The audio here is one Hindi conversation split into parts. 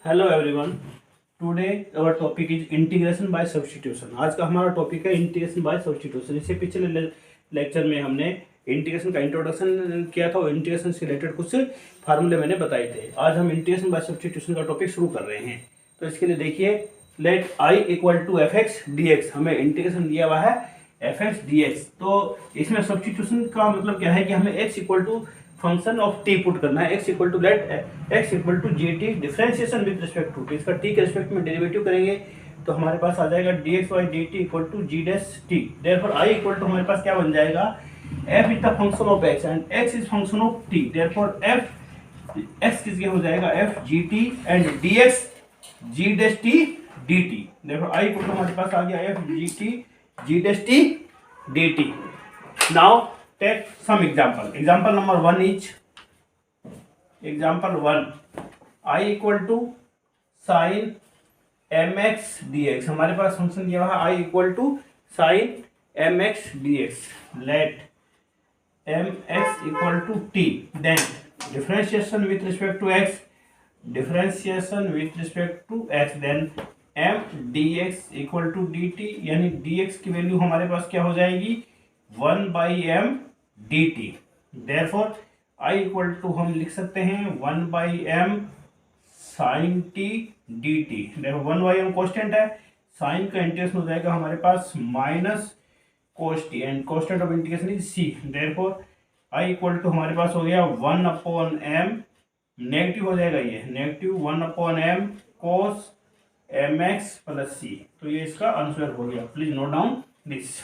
Hello everyone. Today our topic is integration by substitution. आज का हमारा टॉपिक है इंटीग्रेशन बाय सब्स्टिट्यूशन। इससे पिछले लेक्चर में हमने इंटीग्रेशन का इंट्रोडक्शन किया था और इंटीग्रेशन से रिलेटेड कुछ फार्मूले मैंने बताए थे। आज हम इंटीग्रेशन बाय सब्स्टिट्यूशन का टॉपिक शुरू कर रहे हैं। तो इसके लिए देखिए, let I equal to f x D x. हमें इंटीग्रेशन दिया हुआ है एफ एक्स डी एक्स। तो इसमें सब्स्टिट्यूशन का मतलब क्या है कि हमें x equal to function of t put करना है। X equal to let x equal to g t differentiation with respect to t. इसका टी के रिस्पेक्ट में डेरिवेटिव करेंगे तो हमारे पास आ जाएगा d x by d t equal to g dash t. Therefore I equal to हमारे पास क्या बन जाएगा, f is the function of x and x is function of T. Therefore f x किसके हो जाएगा f g t and d x g dash t d t. Therefore I equal to हमारे पास आ गया f g t g dash t d t. Now take some example. Example number 1 is example 1 I equal to sin mx dx। हमारे पास फंक्शन दिया हुआ है I equal to sin mx dx। let mx equal to t, then differentiation with respect to x, differentiation with respect to x, then m dx equal to dt। यानी dx की वैल्यू हमारे पास क्या हो जाएगी 1 by m dt। therefore I equal to हम लिख सकते हैं 1 by m sin t dt। देखो 1 by m कॉन्स्टेंट है, साइन का इंटीग्रेशन हो जाएगा हमारे पास minus cos T and constant of integration is c। therefore I equal to हमारे पास हो गया 1 अपॉन m, नेगेटिव हो जाएगा ये नेगेटिव 1 अपॉन m कोस mx प्लस c। तो ये इसका आंसर हो गया। Please note down this.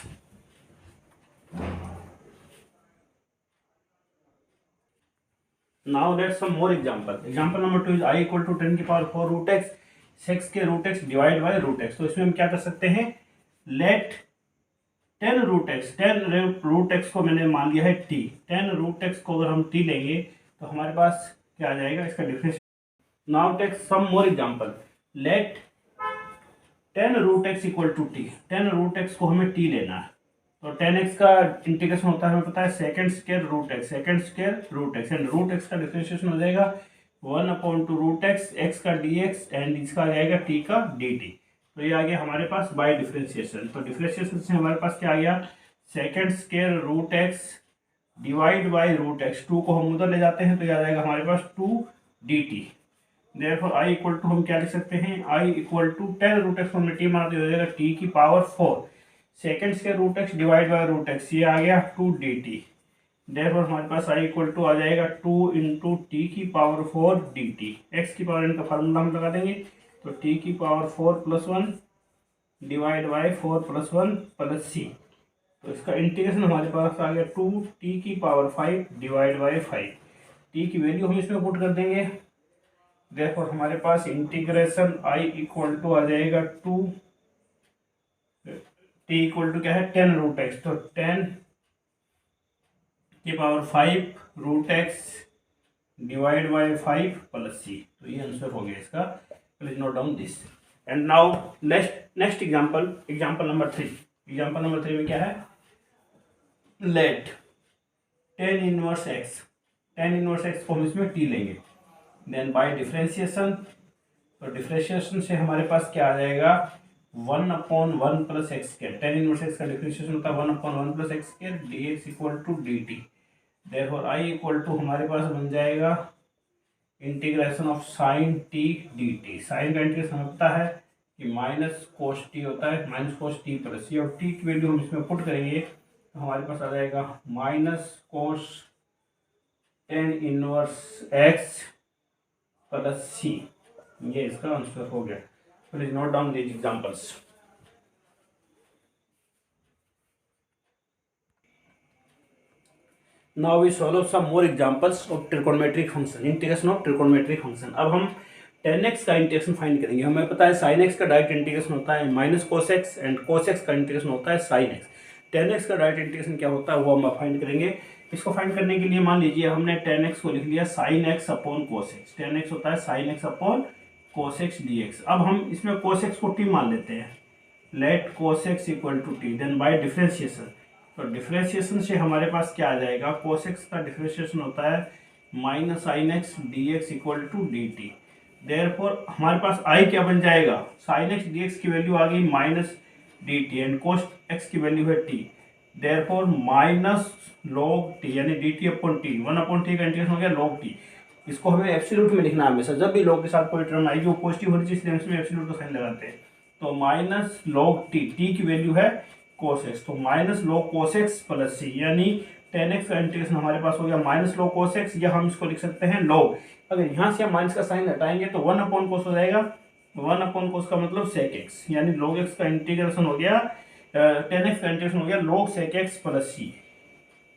Now let's some more example. Example number 2 is I equal to 10 की पावर 4 रूट एक्स, सेक्स के root x divide by root x. तो इसमें हम क्या कर सकते हैं, let 10 root x, 10 root x को मैंने मान लिया है t। 10 रूट एक्स को अगर हम t लेंगे तो हमारे पास क्या आ जाएगा इसका difference. Now take some more example. Let 10 root x equal to t। 10 root x को हमें t लेना है तो 10x का इंटीग्रेशन होता है हमें पता है second square root x, second square root x and root x का डिफरेंशिएशन हो जाएगा 1 upon two root x, x का dx एंड इसका आ जाएगा t का dt। तो ये आ गया हमारे पास बाय डिफरेंशिएशन। तो डिफरेंशिएशन से हमारे पास क्या आ गया second square root x divide by root x. 2 को हम उधर ले जाते हैं तो ये आ जाएगा हमारे पास 2 dt। Therefore I equal to हम क्या लिख सकते हैं, I equal to 10 root x को हमने t माना तो हो जाएगा t की power 4 second square root x divide by root x, ये आ गया 2 dt। देयरफॉर हमारे पास आई इक्वल टू आ जाएगा 2 इंटू टी की पावर 4 dt। एक्स की पावर इनका फार्मूला हम लगा देंगे तो t की power 4 plus 1 divide by 4 plus 1 plus c। तो इसका इंटीग्रेशन हमारे पास आ गया 2 t की पावर 5 डिवाइड बाय 5। t की वैल्यू हम इसमें पुट कर देंगे। देयरफॉर हमारे पास इंटीग्रेशन आई इक्वल टू आ जाएगा 2 t इक्वल टू क्या है 10 रूट एक्स, तो 10 की power 5 root x divide by 5 plus c। तो ये आंसर हो गया इसका। Please note down this. And now next example, example number 3। Example number 3 में क्या है, let 10 inverse x, 10 inverse x को हम इसमें t लेंगे। देन बाय डिफरेंशिएशन, तो डिफरेंशिएशन से हमारे पास क्या आ जाएगा 1 upon 1 plus x square. 10 inverse x का डिफरेंशिएशन होता है 1 upon 1 plus x square dx equal to dt। Therefore I equal to हमारे पास बन जाएगा integration of sine t dt। Sine का इंटीग्रेशन होता है कि माइनस कोस टी होता है, minus cos t plus c, और टी की वैल्यू हम इसमें पुट करेंगे तो हमारे पास आ जाएगा minus cos 10 inverse X plus C. ये इसका आंसर हो गया। Please note down these examples. Now we solve some more examples of trigonometric function, integration of trigonometric function। अब हम tan x का इंटीग्रेशन फाइंड करेंगे। हमें पता है sin x का डायरेक्ट इंटीग्रेशन होता है minus cos x and cos X का इंटीग्रेशन होता है sin x। tan x का डायरेक्ट इंटीग्रेशन क्या होता है वो हम फाइंड करेंगे। इसको फाइंड करने के लिए मान लीजिए हमने tan x को लिख लिया sin x upon cos x. tan x होता है sin x upon cos x dx। अब हम इसमें cos x को t मान लेते हैं। Let cos x equal to t, then by differentiation, तो डिफरेंशिएशन से हमारे पास क्या आ जाएगा cos x का डिफरेंशिएशन होता है minus sin x dx equal to dt। Therefore हमारे पास आई क्या बन जाएगा, साइन एक्स डी एक्स की वैल्यू आ गई minus D T and cos X की वैल्यू है T, therefore minus log T यानी D T upon T, 1/t का इंटीग्रेशन हो गया लॉग टी। इसको हमें एब्सोल्यूट में लिखना है हमेशा, जब भी लॉग के साथ कोई टर्म आएगी वो पॉजिटिव होनी चाहिए, इसलिए इसमें एब्सोल्यूट का साइन लगाते हैं। तो माइनस लॉग टी, टी की वैल्यू है कोस एक्स, तो minus log cos X plus C, यानी टेन एक्स का इंटीग्रेशन हमारे पास हो गया माइनस लॉग कोस एक्स, या हम इसको लिख सकते हैं लॉग। अगर यहाँ से हम माइनस का साइन हटाएंगे तो 1/cos हो जाएगा, 1/cos का मतलब सेक एक्स, यानी लॉग एक्स का इंटीग्रेशन हो गया, टेन एक्स का इंटीग्रेशन हो गया लॉग सेक एक्स प्लस सी।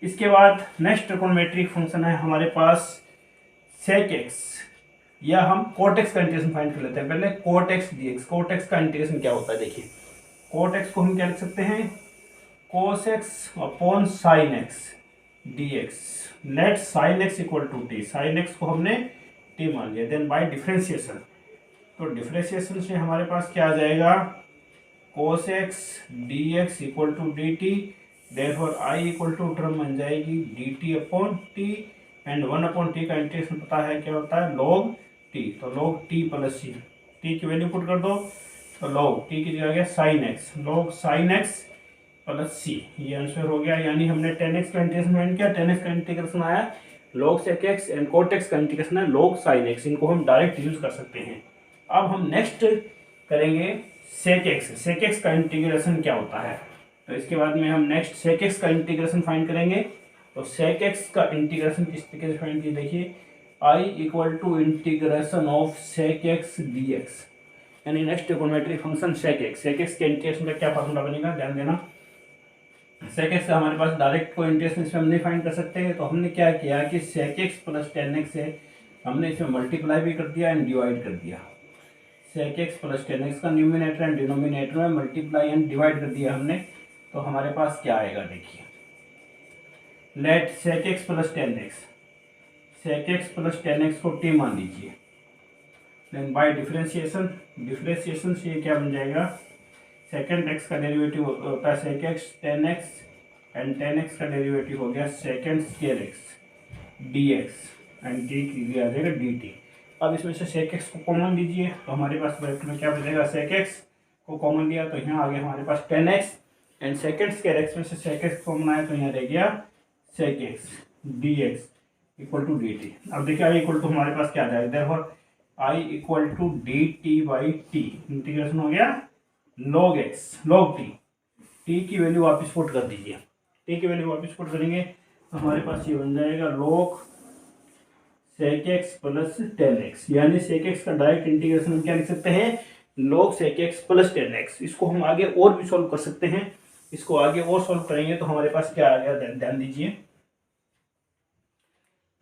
इसके बाद नेक्स्ट ट्रिगोनोमेट्रिक फंक्शन है हमारे पास सेक एक्स, या हम कोट एक्स का इंटीग्रेशन फाइंड कर लेते हैं। पहले cot x D x, cot x का इंटीग्रेशन क्या होता है देखिए, कोट एक्स को हम क्या लिख सकते हैं, cos x upon sine x D x, let sine x equal to t, sine x को हमने टी मान लिया, देन बाय डिफरेंशिएशन, तो डिफरेंशिएशन से हमारे पास क्या आ जाएगा, cos x D x equal to d t, therefore I equal to term बन जाएगी d T upon t, and 1/t का इंटीग्रेशन पता है क्या होता है लॉग टी, तो लॉग टी प्लस सी, टी की वैल्यू पुट कर दो, तो लॉग टी की जगह आ गया sine X, log sine X plus C, ये आंसर हो गया। यानी हमने टेन एक्स का इंटीग्रेशन फाइंड किया, टेन एक्स का इंटीग्रेशन आया log sec X and cot x का इंटीग्रेशन है लॉग साइन एक्स, इनको हम डायरेक्ट यूज कर सकते हैं। अब हम नेक्स्ट करेंगे सेक एक्स, सेक एक्स का इंटीग्रेशन क्या होता है, तो इसके बाद में हम नेक्स्ट सेक एक्स का इंटीग्रेशन फाइंड करेंगे। तो सेक एक्स का इंटीग्रेशन किस तरीके से फाइंड किया, देखिए I equal to integration of sec x D X, यानी next trigonometric function sec X, sec X के इंटीग्रेशन का क्या फार्मूला बनेगा, ध्यान देना। सेक एक्स से हमारे पास डायरेक्ट कोई इंटीग्रेशन इसमें हम नहीं फाइंड कर सकते हैं, तो हमने क्या किया कि sec x plus tan x से हमने इसमें मल्टीप्लाई भी कर दिया एंड डिवाइड कर दिया, sec x plus tan x का न्यूमिनेटर एंड डिनोमिनेटर में मल्टीप्लाई एंड डिवाइड कर दिया हमने, तो हमारे पास क्या आएगा देखिए, let sec x plus tan x, sec x plus tan x को टी मान लीजिए, देन बाय डिफरेंशिएशन, डिफरेंशिएशन से ये क्या बन जाएगा, सेकेंड एक्स का डेरिवेटिव होता है sec x tan x, and tan x का डेरिवेटिव हो गया second square x D x, and d की आ जाएगा डी टी। अब इसमें से सेक एक्स को कॉमन लीजिए, तो हमारे पास ब्रैकेट में क्या बचेगा, सेक एक्स को कॉमन लिया तो यहाँ आ गया हमारे पास tan x, and second square X में से सेक एक्स कॉमन आया तो यहाँ रह गया sec x D x equal to d t. अब देखिए आई इक्वल टू हमारे पास क्या आ जाएगा, therefore I equal to d t by t, integration हो गया log x log T, T की वैल्यू वापस पुट कर दीजिए, टी की वैल्यू वापस पुट करेंगे तो हमारे पास ये बन जाएगा log sec x plus tan x, यानी सेक एक्स का डायरेक्ट इंटीग्रेशन हम क्या लिख सकते हैं, log sec x plus tan x. इसको हम आगे और भी सॉल्व कर सकते हैं, इसको आगे और सॉल्व करेंगे तो हमारे पास क्या आ गया, ध्यान दीजिए।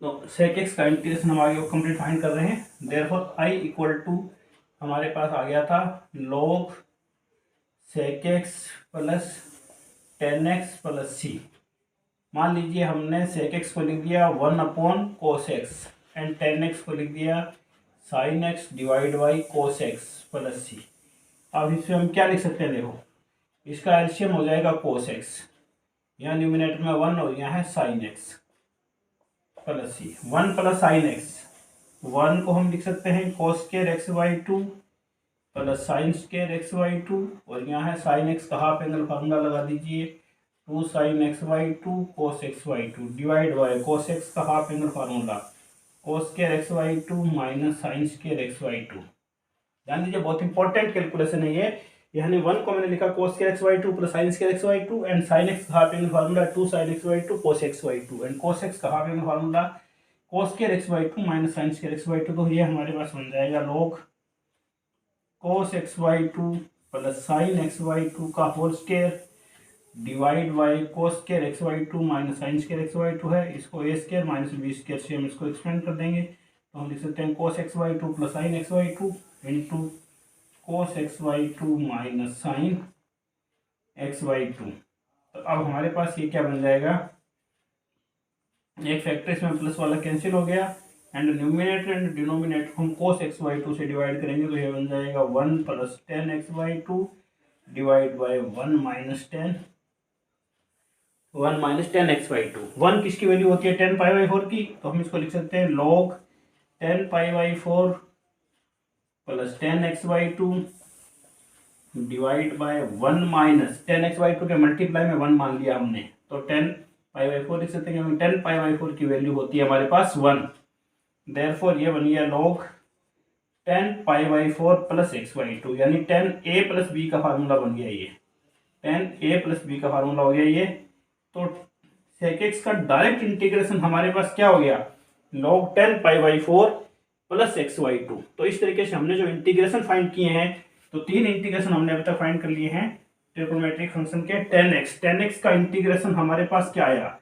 तो सेक एक्स का इंटीग्रेशन हम आगे कंप्लीट फाइंड कर रहे हैं, देयरफॉर आई इक्वल टू हमारे पास आ गया था log sec x plus tan X plus C. मान लीजिए हमने सेक एक्स को लिख दिया 1/cos x and tan x को लिख दिया sine X divide by cos X plus C. अब इसमें हम क्या लिख सकते हैं, देखो इसका एलसीएम हो जाएगा कोस एक्स, यहाँ न्यूमिनेटर में 1 और यहाँ है sine X plus C, 1 plus sine X, 1 को हम लिख सकते हैं cos square X by 2 plus sine square X by 2, और यहाँ है साइन एक्स का हाफ एंगल फार्मूला लगा दीजिए 2 sine X by 2 cos X by 2 divide by cos X का half angle formula cos square X by 2 minus sine square X by 2। ध्यान दीजिए बहुत इंपॉर्टेंट कैलकुलेशन है ये, यानी 1 को मैंने लिखा cos square X by 2 plus sine square X by 2, and sine X का half angle formula 2 sine X by 2 cos X by 2, and cos X का half angle formula cos square X by 2 minus sine square X by 2, तो ये हमारे पास बन जाएगा log cos X by 2 plus sine X by 2 का whole square divide by cos square X by 2 minus sine square X by 2 है, इसको ए स्क्वायर माइनस बी स्क्वायर से हम इसको एक्सपेंड कर देंगे, तो हम लिख सकते हैं cos X by 2 plus sine X by 2 into cos X by 2 minus sign X by 2। तो अब हमारे पास ये क्या बन जाएगा, एक फैक्टर इसमें प्लस वाला कैंसिल हो गया, एंड न्यूमिनेटर एंड डिनोमिनेटर हम cos x बाई 2 से डिवाइड करेंगे, तो ये बन जाएगा 1 plus 10x by 2 divide by 1 minus 10x by 2। 1 किसकी वैल्यू होती है 10 पाई बाई 4 की, तो हम इसको लिख सकते हैं log 10 pi by 4 plus 10x/2 divide by 1 minus 10x/2 के मल्टीप्लाई में 1 मान लिया हमने, तो 10π/4 लिख सकते हैं, क्योंकि 10π/4 की वैल्यू होती है हमारे पास 1। देयरफॉर ये बन गया log 10π/4 प्लस x/2, यानी 10a प्लस b का फार्मूला बन गया ये, 10a प्लस b का फार्मूला हो गया ये। तो sec x का डायरेक्ट इंटीग्रेशन हमारे पास क्या हो गया, log 10π/4 प्लस x/2। तो इस तरीके से हमने जो इंटीग्रेशन फाइंड किए हैं, तो 3 इंटीग्रेशन हमने अभी तक फाइंड कर लिए हैं ट्रिग्नोमेट्रिक फंक्शन के। 10x का इंटीग्रेशन हमारे पास क्या आया,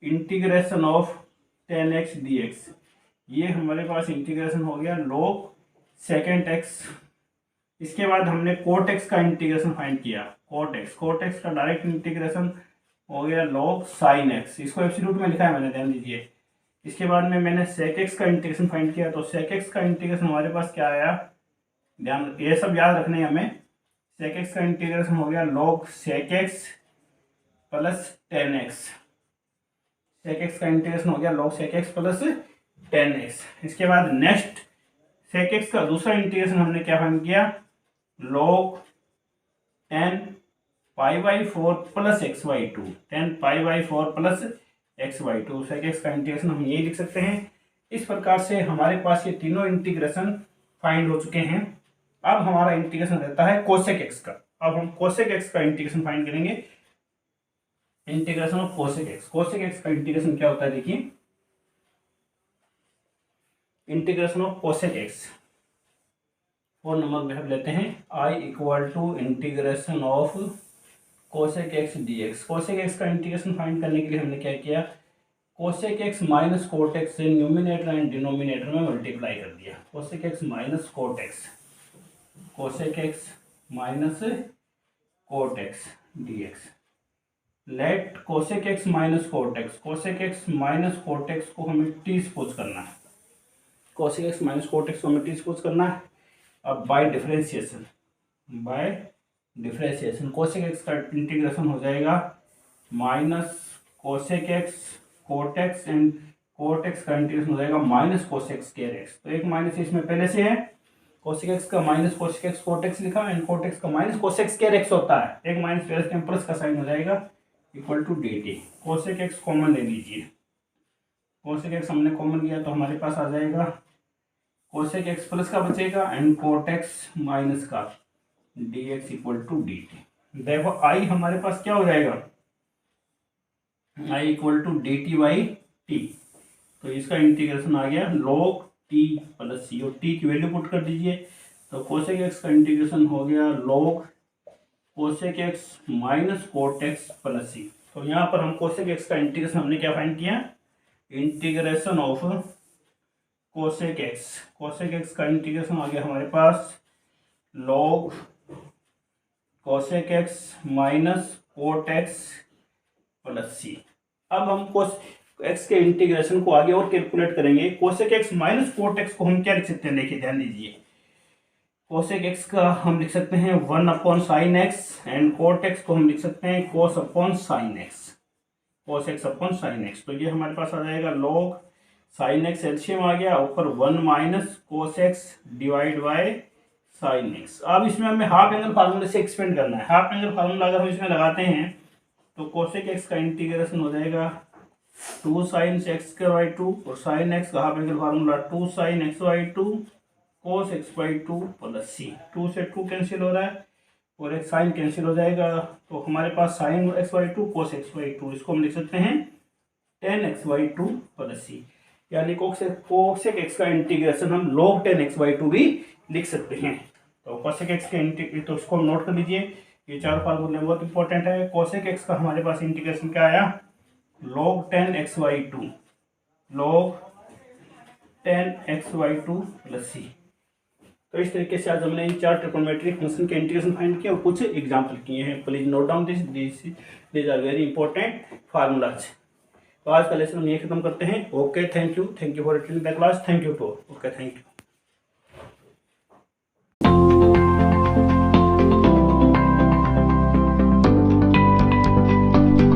इंटीग्रेशन ऑफ 10x dx, ये हमारे पास इंटीग्रेशन हो गया log सेकेंड x। इसके बाद हमने cot x का इंटीग्रेशन फाइंड किया, cot x का डायरेक्ट इंटीग्रेशन हो गया log sin x, इसको एब्सोल्यूट में लिखा है मैंने, ध्यान दीजिए। इसके बाद में मैंने sec x का इंटीग्रेशन फाइंड किया, तो sec x का इंटीग्रेशन हमारे पास क्या आया, ध्यान ये सब याद रखने हैं हमें। sec x का इंटीग्रेशन हो गया log sec x plus 10x, sec x का इंटीग्रेशन हो गया log sec x plus 10x। इसके बाद नेक्स्ट sec x का दूसरा इंटीग्रेशन हमने क्या फाइंड किया, log 10π/4 plus x/2, 10π/4 plus x/2, sec x का इंटीग्रेशन हम यही लिख सकते हैं। इस प्रकार से हमारे पास ये तीनों इंटीग्रेशन फाइंड हो चुके हैं। अब हमारा इंटीग्रेशन रहता है cosec x का। अब हम cosec x का इंटीग्रेशन फाइंड करेंगे, integration of cosec x। cosec x का इंटीग्रेशन क्या होता है, देखिए, integration of cosec x 4 number में हम लेते हैं, I equal to integration of cosec x dx। cosec x का इंटीग्रेशन फाइंड करने के लिए हमने क्या किया, cosec x minus cot x से न्यूमिनेटर एंड डिनोमिनेटर में मल्टीप्लाई कर दिया, cosec x minus cot x, cosec x minus cot x dx। लेट cosec x minus cot x, cosec x minus cot x को हमें ट्रांसपोज करना है, cosec x minus cot x को हमें ट्रांसपोज करना है। अब बाय डिफरेंशिएशन cosec x का इंटीग्रेशन हो जाएगा minus cosec x cot x and cot x का इंटीग्रेशन हो जाएगा माइनस cosec square x। तो एक माइनस इसमें पहले से है, cosec x का minus cosec x cot x लिखा एंड cot x का माइनस cosec square x होता है, एक माइनस प्लस प्लस का साइन हो जाएगा equal to dt। cosec x common ले लीजिए, cosec x हमने कॉमन लिया तो हमारे पास आ जाएगा cosec x प्लस का बचेगा एंड cot x माइनस का dx इक्वल टू dt। देखो i हमारे पास क्या हो जाएगा, i equal to dt by t. तो इसका इंटीग्रेशन आ गया log t प्लस सी, और t की वैल्यू पुट कर दीजिए, तो cosec x का इंटीग्रेशन हो गया log cosec x minus cot x plus C. तो यहाँ पर हम cosec x का इंटीग्रेशन हमने क्या फाइंड किया, इंटीग्रेशन ऑफ cosec x का इंटीग्रेशन आ गया हमारे पास log cosec x minus cot x plus C. अब हम cos x के इंटीग्रेशन को आगे और कैलकुलेट करेंगे। cosec x minus cot x को हम क्या लिख सकते हैं, देखिए ध्यान दीजिए, cosec x का हम लिख सकते हैं 1/sin x and cot x को हम लिख सकते हैं cos/sin x, cos x/sin x। तो ये हमारे पास आ जाएगा log sin x एलसीएम आ गया, ऊपर 1 minus cos x divide by sin x। अब इसमें हमें हाफ एंगल फार्मूले से एक्सपेंड करना है। हाफ एंगल फार्मूला अगर हम इसमें लगाते हैं तो cosec x का इंटीग्रेशन हो जाएगा 2 sin x/2 और sin x का half angle formula 2 sin x/2 cos x/2 plus c। 2 से 2 कैंसिल हो रहा है और एक साइन कैंसिल हो जाएगा, तो हमारे पास sin x/2 cos x/2, इसको हम लिख सकते हैं 10x/2 प्लस c। यानी cosec x का इंटीग्रेशन हम log 10x/2 भी लिख सकते हैं। तो cosec x के इंटीग्रेशन, तो इसको नोट कर लीजिए, ये 4 फार्मूले बहुत इंपॉर्टेंट है। cosec x का हमारे पास इंटीग्रेशन क्या आया, log 10x/2 प्लस c। तो इस तरीके से आज हमने इन 4 ट्रिग्नोमेट्रिक फंक्शन के इंटीग्रेशन फाइंड किए और कुछ एग्जाम्पल किए हैं। Please note down this are very important formulas. तो आज का लेसन हम ये खत्म करते हैं। Okay, thank you for attending the class. Thank you too. Okay, thank you.